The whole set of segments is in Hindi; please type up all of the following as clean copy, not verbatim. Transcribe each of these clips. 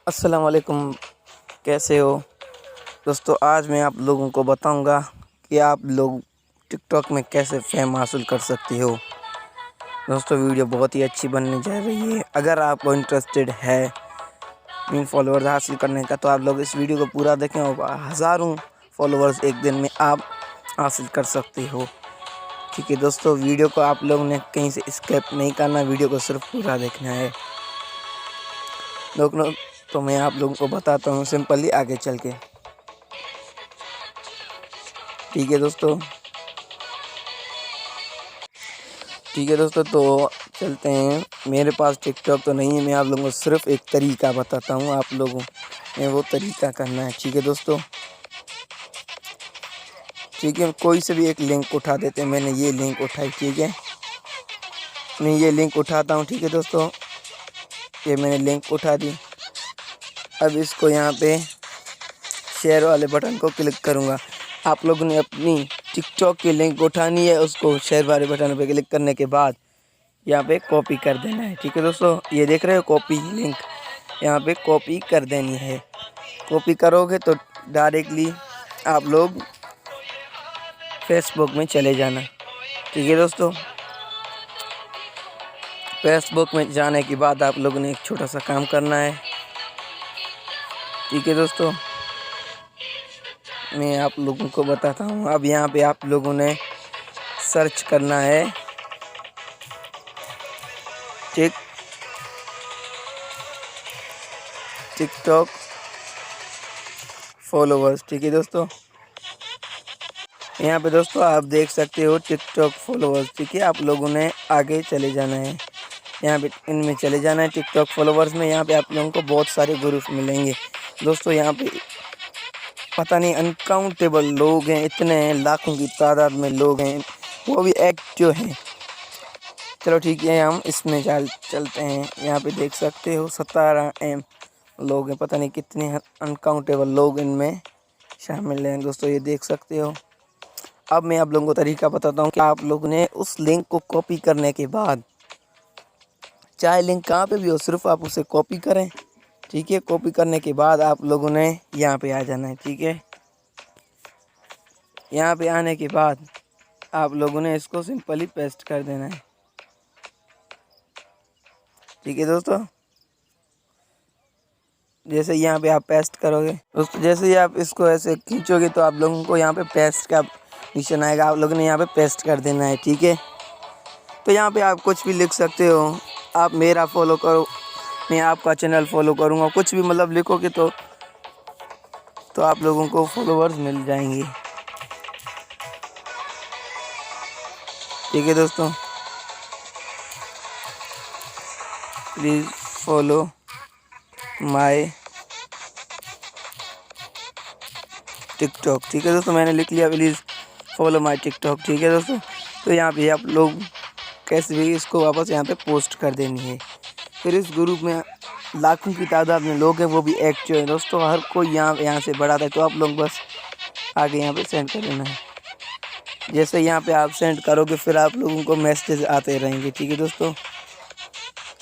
अस्सलाम वालेकुम। कैसे हो दोस्तों? आज मैं आप लोगों को बताऊंगा कि आप लोग टिकटॉक में कैसे फेम हासिल कर सकते हो। दोस्तों वीडियो बहुत ही अच्छी बनने जा रही है। अगर आपको इंटरेस्टेड है इन फॉलोअर्स हासिल करने का तो आप लोग इस वीडियो को पूरा देखें और हज़ारों फॉलोअर्स एक दिन में आप हासिल कर सकते हो। ठीक है दोस्तों, वीडियो को आप लोगों ने कहीं से स्किप नहीं करना, वीडियो को सिर्फ पूरा देखना है। लोग तो मैं आप लोगों को बताता हूँ सिंपली आगे चल के। ठीक है दोस्तों, तो चलते हैं। मेरे पास टिकटॉक तो नहीं है, मैं आप लोगों को सिर्फ एक तरीका बताता हूँ, आप लोगों ने वो तरीका करना है। ठीक है दोस्तों, ठीक है, कोई से भी एक लिंक उठा देते हैं। मैंने ये लिंक उठाई, ठीक है, मैं ये लिंक उठाता हूँ। ठीक है दोस्तों, ये मैंने लिंक उठा दी। अब इसको यहाँ पे शेयर वाले बटन को क्लिक करूँगा। आप लोगों ने अपनी टिकटॉक की लिंक उठानी है, उसको शेयर वाले बटन पे क्लिक करने के बाद यहाँ पे कॉपी कर देना है। ठीक है दोस्तों, ये देख रहे हो कॉपी लिंक, यहाँ पे कॉपी कर देनी है। कॉपी करोगे तो डायरेक्टली आप लोग फेसबुक में चले जाना। ठीक है दोस्तों, फेसबुक में जाने के बाद आप लोगों ने एक छोटा सा काम करना है। ठीक है दोस्तों, मैं आप लोगों को बताता हूँ। अब यहाँ पे आप लोगों ने सर्च करना है टिकटॉक फॉलोवर्स। ठीक है दोस्तों, यहाँ पे दोस्तों आप देख सकते हो टिकटॉक फॉलोवर्स। ठीक है, आप लोगों ने आगे चले जाना है, यहाँ पे इनमें चले जाना है टिकटॉक फॉलोवर्स में। यहाँ पे आप लोगों को बहुत सारे ग्रुप मिलेंगे दोस्तों। यहाँ पे पता नहीं अनकाउंटेबल लोग हैं, इतने लाखों की तादाद में लोग हैं, वो भी एक्टिव हैं। चलो ठीक है, हम इसमें चलते हैं। यहाँ पे देख सकते हो 17 लोग हैं, पता नहीं कितने अनकाउंटेबल लोग इनमें शामिल हैं दोस्तों, ये देख सकते हो। अब मैं आप लोगों को तरीका बताता हूँ कि आप लोगों ने उस लिंक को कॉपी करने के बाद, चाहे लिंक कहाँ पे भी हो, सिर्फ आप उसे कॉपी करें। ठीक है, कॉपी करने के बाद आप लोगों ने यहाँ पे आ जाना है। ठीक है, यहाँ पे आने के बाद आप लोगों ने इसको सिंपली पेस्ट कर देना है। ठीक है दोस्तों, जैसे यहाँ पे आप पेस्ट करोगे दोस्तों, जैसे ही आप इसको ऐसे खींचोगे तो आप लोगों को यहाँ पे पेस्ट का निशान आएगा, आप लोगों ने यहाँ पे पेस्ट कर देना है। ठीक है, तो यहाँ पे आप कुछ भी लिख सकते हो। आप मेरा फॉलो करो, मैं आपका चैनल फॉलो करूँगा, कुछ भी मतलब लिखोगे तो आप लोगों को फॉलोवर्स मिल जाएंगे। ठीक है दोस्तों, प्लीज़ फॉलो माय टिकटॉक। ठीक है दोस्तों, मैंने लिख लिया, प्लीज़ फॉलो माय टिकटॉक। ठीक है दोस्तों, तो यहाँ पे आप लोग कैसे भी इसको वापस यहाँ पे पोस्ट कर देनी है। फिर इस ग्रुप में लाखों की तादाद में लोग हैं, वो भी एक्टिव है दोस्तों, हर कोई यहाँ से बढ़ाता है। तो आप लोग बस आगे यहाँ पे सेंड कर देना है। जैसे यहाँ पे आप सेंड करोगे फिर आप लोगों को मैसेज आते रहेंगे। ठीक है दोस्तों,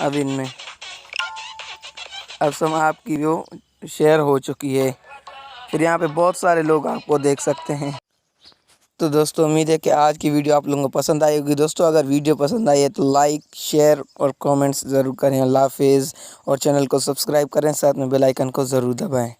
अब इनमें अब सब आपकी वो शेयर हो चुकी है। फिर यहाँ पे बहुत सारे लोग आपको देख सकते हैं। तो दोस्तों उम्मीद है कि आज की वीडियो आप लोगों को पसंद आई होगी। दोस्तों अगर वीडियो पसंद आई है तो लाइक, शेयर और कमेंट्स ज़रूर करें। अल्लाह हाफिज़, और चैनल को सब्सक्राइब करें, साथ में बेल आइकन को ज़रूर दबाएं।